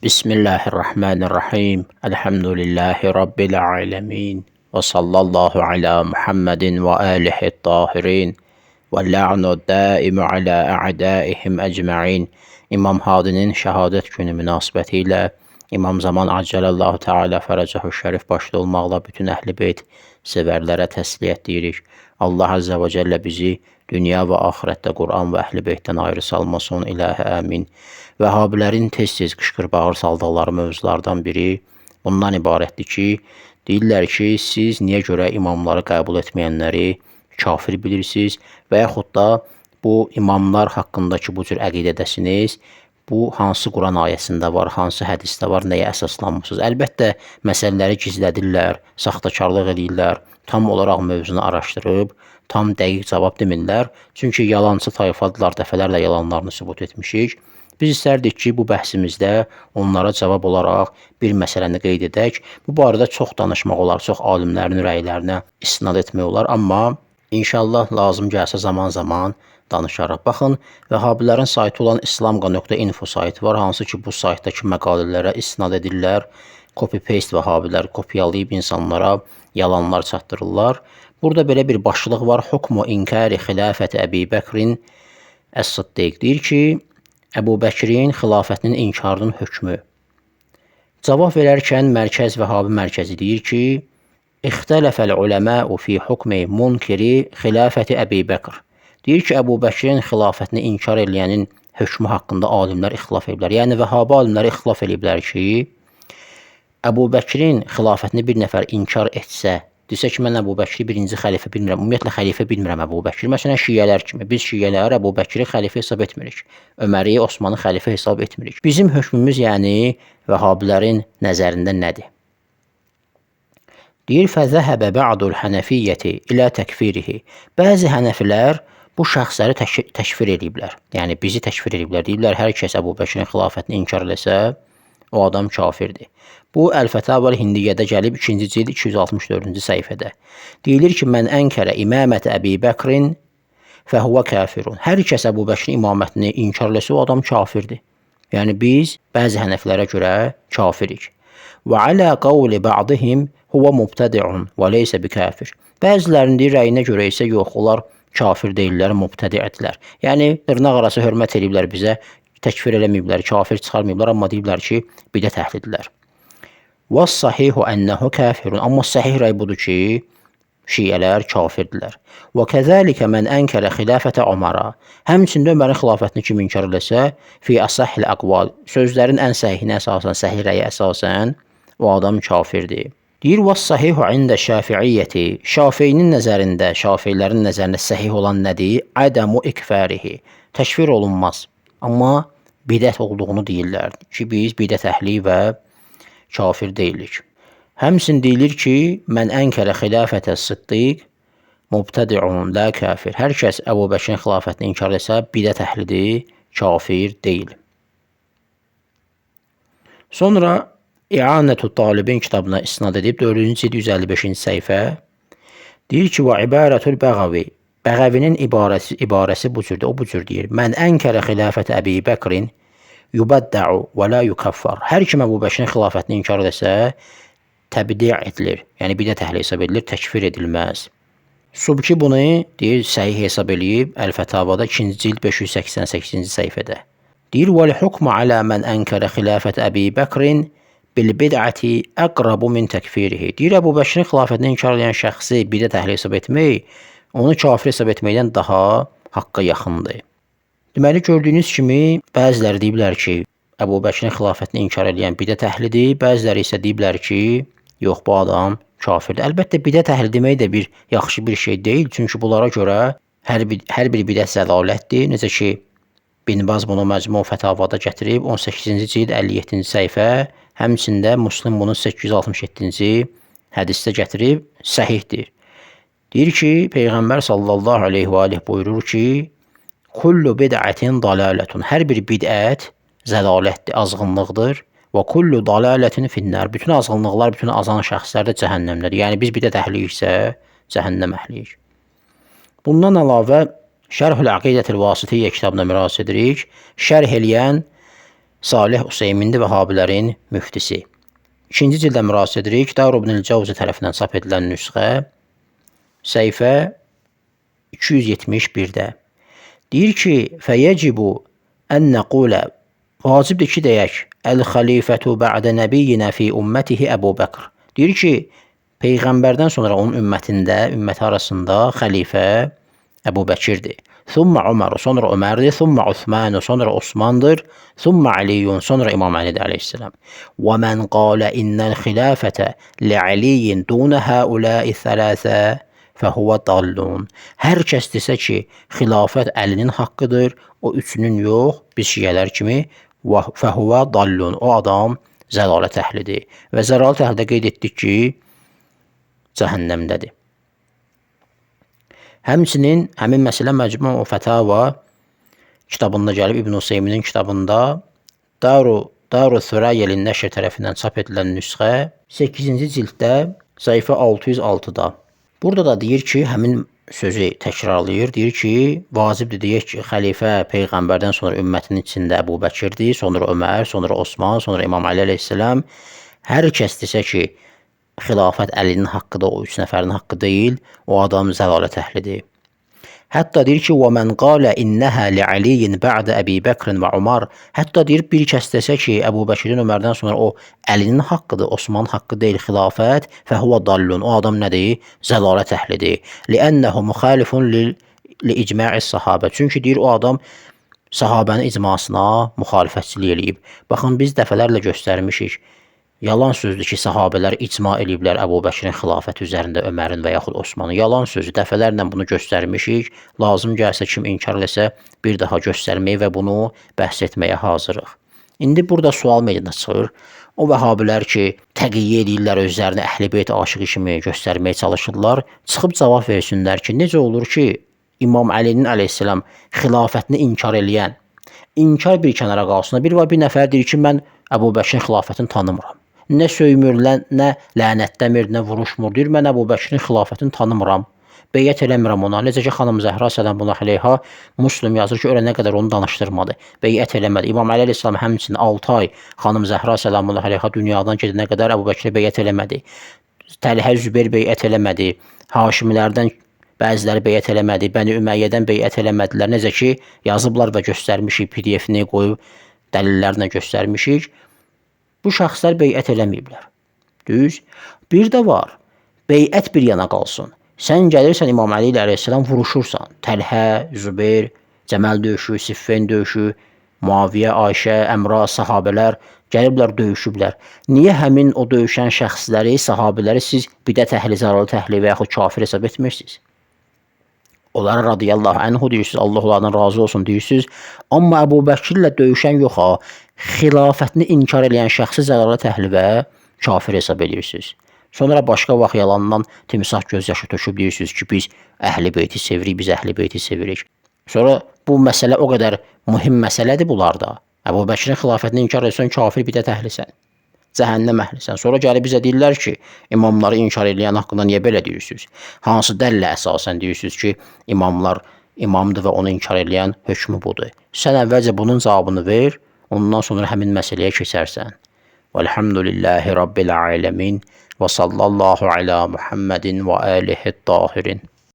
Bismillahirrahmanirrahim. Elhamdülillahi Rabbil alemin. Ve sallallahu ala Muhammedin ve alihi tahirin. Ve la'nu daimu ala a'daihim ecma'in. İmam Hadinin şəhadət günü münasibətilə İmam Zaman Acəlallahu Teala fərəcəhu şərif başda olmaqla bütün əhl-i beyt sevərlərə təsliyyət deyirik. Allah Azze ve Celle bizi dünya və axirətdə Quran və əhl-i beytdən ayrı salmasın, ilahə əmin. Vəhabilərin tez-tez qışqır bağır saldıqları mövzulardan biri bundan ibarətdir ki, deyirlər ki, siz niyə görə imamları qəbul etməyənləri kafir bilirsiniz və yaxud da bu imamlar haqqındakı bu cür əqidədəsiniz, bu hansı Quran ayəsində var, hansı hədisdə var, nəyə əsaslanmışsınız? Əlbəttə, məsələləri gizlədirlər, saxtakarlıq edirlər, tam olaraq mövzunu araşdırıb, tam dəqiq cavab demirlər. Çünki yalancı tayfadırlar, dəfələrlə yalanlarını sübut etmişik. Biz istərdik ki, bu bəhsimizdə onlara cavab olaraq bir məsələni qeyd edək. Bu barədə çox danışmaq olar, çox alimlərin rəylərinə istinad etmək olar, amma inşallah lazım gəlsə zaman-zaman danışaraq. Baxın, Vəhabilərin saytı olan islamqa.info saytı var, hansı ki bu saytdakı məqalələrə istinad edirlər. Copy-paste Vəhabilər kopyalayıb insanlara yalanlar çatdırırlar. Burada belə bir başlıq var. Hukmu inkari xilafəti Əbi Bəkrin Əs-Siddiq deyir ki, Əbu Bəkrin xilafətinin inkarının hökmü. Cavab verərkən Mərkəz Vəhabi Mərkəzi deyir ki, İxtələfəl uləməu fi hukmi munkiri xilafəti Əbi Bəkr. Deyir ki, Əbu Bəkrin xilafətini inkar eləyənin hökmü haqqında alimlər ixtilaf ediblər. Yəni Vəhabi alimləri ixtilaf ediblər ki, Əbu Bəkrin xilafətini bir nəfər inkar etsə, desə ki, mən Əbu Bəkri birinci xəlifə bilmirəm, ümumiyyətlə xəlifə bilmirəm Əbu Bəkri. Məsələn, şiyələr kimi, biz şiyələr Əbu Bəkri xəlifə hesab etmirik. Öməri, Osmanı xəlifə hesab etmirik. Bizim hökmümüz, yəni Vəhabilərin nəzərində nədir? Deyir, fəzəhəbə bə'dul hənəfiyyəti ilə təkfirihi. Bəzi hənəfilər bu şəxsləri təkfir ediblər. Yəni, bizi təkfir ediblər. Deyiblər, hər kəs Əbu Bəkrin xilafətini inkar eləsə, o adam kafirdir. Bu, Əl-Fətavəl Hindiyyədə gəlib 2-ci cild 264-cü səhifədə. Deyilir ki, mən ənkərə imamətə Əbi Bəkrin fəhuvə kafirun. Hər kəs Əbu Bəkrin imamətini inkar eləsə, o adam kafirdir. Yəni, biz bəzi hənəflərə görə kafirik. Və alə qavli ba'dihim huvə mubtədi'un və leysə bi kafir. Bəzilərinin rəyinə görə isə yox, onlar kafir deyirlər, mubtədi'dirlər. Yəni, dırnaq arası hörmət ediblər bizə, təkfir eləməyiblər, kafir çıxarmayıblar, amma deyiblər ki, bidət əhlidirlər. وَالصَّحِيحُ أَنَّهُ كَافِرٌ. Amma səhih rəy budur ki, şiyələr kafirdirlər. وَكَذَلِكَ مَنْ أَنْكَرَ خِلَافَةَ عُمَرَ. Həmçində Ömərin xilafətini kim inkar eləsə, fi asahil aqval. Sözlərin ən səhihinə əsasən, səhih rəyə əsasən, o adam kafirdir. Deyir, وَالصَّحِيحُ عِنْدَ şafi'iyyəti. Şafiyinin nəzərində, şafiylərin nəzərində səhih olan nədir? Ədəmu ikfərihi. Təkfir olunmaz. Amma bidət olduğunu deyirlər ki, biz bidət əhli və kafir deyilik. Həmçinin deyilir ki, mən ənkərə xilafətə Siddiq mubtədi'un la kafir. Hər kəs Əbu Bəkrin xilafətini inkar etsə, bidət əhlidir, kafir deyil. Sonra İ'anətü Talibin kitabına istinad edib 4-cü cild 155-ci səhifə deyir ki, və ibarətül Bəğavi. Bəğavinin ibarəsi bu cürdür, o bu cür deyir. Mən ənkərə xilafətə Əbi Bəkrin yubəddə'u və la yukaffar. Hər kim Əbu Bəkrin xilafətini inkar etsə, təbdi' edilir. Yəni, bidət əhli hesab edilir, təkfir edilməz. Subki bunu deyir, səhih hesab eləyib, Əl-Fətavada 2-ci cild 588-ci səhifədə. Deyir, vəl-hukmu alə mən ənkərə xilafət Əbi Bəkrin bil-bid'əti əqrabu min təkfirihi. Deyir, Əbu Bəkrin xilafətini inkar edən şəxsi bidət əhli hesab etmək, onu kafir hesab etməkdən daha haqqa yaxındır. Deməli, gördüyünüz kimi, bəziləri deyiblər ki, Əbu Bəkrin xilafətini inkar edən bidət əhlidir, bəziləri isə deyiblər ki, yox, bu adam kafirdir. Əlbəttə, bidət əhli demək də bir yaxşı bir şey deyil, çünki bunlara görə hər bir bidət zəlalətdir. Necə ki, Bin Baz bunu Məcmu Fətavada gətirib, 18-ci cild 57-ci səhifə, həmçində Müslim bunu 867-ci hədisdə gətirib, səhihdir. Deyir ki, Peyğəmbər sallallahu aleyhi və aleyh buyurur ki, kullu bid'atin dalalətun. Hər bir bidət zəlalətdir, azğınlıqdır. Və kullu dalalətin finnar. Bütün azğınlıqlar, bütün azan şəxslər də cəhənnəmdədir. Yəni, biz bidət əhliyiksə, cəhənnəm əhliyik. Bundan əlavə, Şərh-ül Əqidətil Vasitiyyə kitabına müraciət edirik. Şərh eləyən Salih Useymindir Vəhabilərin müftisi. 2-ci cildə müraciət edirik. Davr ibn Cavzi tərəfindən çap edilən nüsxə səhifə 271-də. Deyir ki, fəyəcibu ən nəqulə, vacibdir ki, deyək, əl-xəlifətu bə'də nəbiyyinə fi ümmətihi Əbu Bəkr. Deyir ki, Peyğəmbərdən sonra onun ümməti arasında xəlifə Əbu Bəkirdir. Thumma Ömər, sonra Ömərdir. Thumma Osman, sonra Osmandır. Thumma Aliyun, sonra İmam Əlidir əleyhissalam. Və mən qalə innəl xilafətə li'aliyin dunə həuləi thələsə fəhuvə dallun. Hər kəs desə ki, xilafət Əlinin haqqıdır, o üçünün yox, biz şiyələr kimi, fəhuvə dallun, o adam zəlalət əhlidir. Və zəlalət əhlidə qeyd etdik ki, cəhənnəmdədir. Həmçinin həmin məsələ Məcmu' Fətava kitabında gəlib, İbn Useyminin kitabında Daru Thurayelin nəşr tərəfindən çap edilən nüsxə 8-ci cilddə səhifə 606-da. Burada da deyir ki, həmin sözü təkrarlayır. Deyir ki, vacibdir deyək ki, xəlifə Peyğəmbərdən sonra ümmətinin içində Əbu Bəkirdir, sonra Ömər, sonra Osman, sonra İmam Əli əleyhissalam. Hər kəs desə ki, xilafət Əlinin haqqıdır, o 3 nəfərin haqqı deyil, o adam zəlalət əhlidir. Hətta deyir ki, وَمَنْ قَالَ إِنَّهَا لِعَلِيٍّ بَعْدَ أَبِي بَكْرٍ وَعُمَرٍ. Hətta deyir, bir kəs desə ki, Əbu Bəkirin, Ömərdən sonra o Əlinin haqqıdır, Osmanın haqqı deyil xilafət, فَهُوَ ضَلٌّ. O adam nədir? Zəlalət əhlidir. لِأَنَّهُ مُخَالِفٌ لِإِجْمَاعِ الصَّحَابَةِ. Çünki deyir, o adam sahabənin icmasına müxalifətçilik eləyib. Baxın, biz dəfələrlə göstərmişik. Yalan sözdür ki, sahabələr icma eləyiblər Əbu Bəkirin xilafəti üzərində Ömərin və yaxud Osmanın. Yalan sözü, dəfələrlə bunu göstərmişik. Lazım gəlsə kim inkar eləsə bir daha göstərməyə və bunu bəhs etməyə hazırıq. İndi burada sual meydana çıxır. O vəhabilər ki, təqiyyə edirlər özlərini əhl-i beyt aşığı kimi göstərməyə çalışırlar. Çıxıb cavab versinlər ki, necə olur ki, İmam Əlinin əleyhissalam xilafətini inkar eləyən, inkar bir kənara qalsın. Bir nəfər deyir ki, mən Əbu Bəkirin xilafətini tanımıram. Nə söymür, nə lənətləmir, nə vuruşmur. Deyir, mən Əbu Bəkirin xilafətini tanımıram. Beyyət eləmirəm ona. Necə ki, xanım Zəhra sələmullah əleyha Müslim yazır ki, ölənə qədər onu danışdırmadı. Beyyət eləmədi. İmam Əli əleyhissalam həmçinin 6 ay xanım Zəhra sələmullah əleyha dünyadan gedənə qədər Əbu Bəkirə beyyət eləmədi. Təlhə Zübeyr beyyət eləmədi. Haşimilərdən bəziləri beyyət eləmədi. Bəni Üməyyədən beyyət eləmədilər. Necə ki, yazıblar və göstərmişik, PDF-ni qoyub dəlillərlə göstərmişik. Bu şəxslər beyət eləməyiblər. Düz. Bir də var, beyət bir yana qalsın. Sən gəlirsən İmam Əli ilə əleyhissalam vuruşursan. Təlhə, Zübeyr, Cəməl döyüşü, Siffin döyüşü, Muaviyyə, Ayşə, Əmra, sahabələr gəliblər, döyüşüblər. Niyə həmin o döyüşən şəxsləri, sahabələri siz bidət əhli, zəlalət əhli və yaxud kafir hesab etmirsiniz? Onlara radiyallahu anhu deyirsiniz, Allah onlardan razı olsun deyirsiniz. Amma Əbu Bəkirlə döyüşən yox ha, xilafətini inkar edən şəxsi zəlalət əhli və kafir hesab edirsiniz. Sonra başqa vaxt yalandan timsah göz yaşı töküb deyirsiniz ki, biz əhl-i beyti sevirik, biz əhl-i beyti sevirik. Sonra bu məsələ o qədər mühüm məsələdir bunlarda. Əbu Bəkirin xilafətini inkar etsən kafir bidət əhlisən, cəhənnəm əhlisən. Sonra gəlib bizə deyirlər ki, imamları inkar edən haqqında niyə belə deyirsiniz? Hansı dəllə əsasən deyirsiniz ki, imamlar imamdır və onu inkar edən hökmü budur? Sən əvvəlcə bunun cavabını ver, ondan sonra həmin məsələyə keçərsən. Velhamdülillahi Rabbil alemin və sallallahu ala Muhammedin və alihi tahirin.